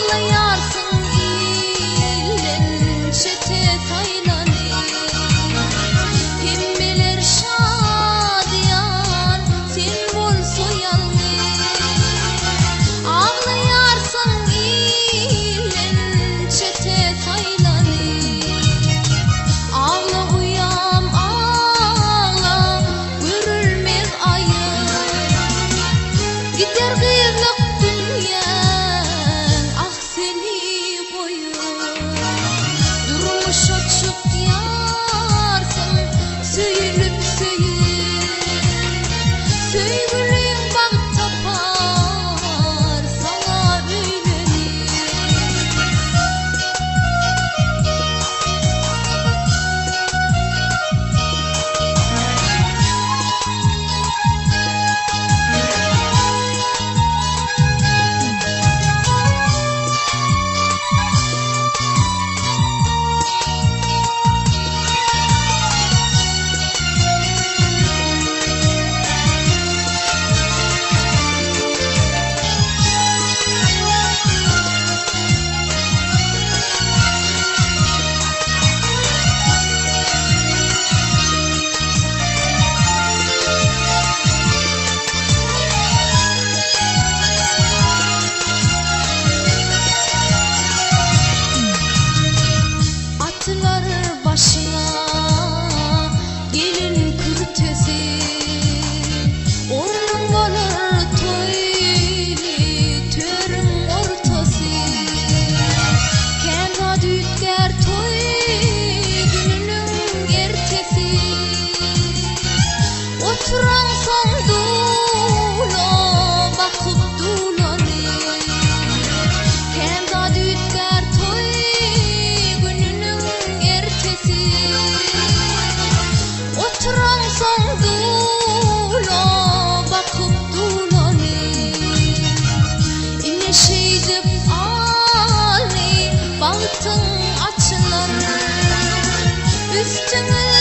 Ağlayarsın ilin çete taylanı. Kim bilir şadiyan sen bolsa yalnız. Ağlayarsın ilin çete taylanı. Ağla uyam ağla görülmez ayın. Gider kıyılık dünyan ah seni koyun. Durmuş açık yarsın söyülüp söygülüğün bak tapar sana öylenir. Atlar başına gelin kürtesi. Ornun olur toyli törün ortası. Kenra dütker toy gününün ertesi. Oturan son dula bakıp dulanır. Kenra dütker toy gününün ertesi. Oturan son dula bakıp dulanır. İne şeydip ali bahtın açılır. Üstüne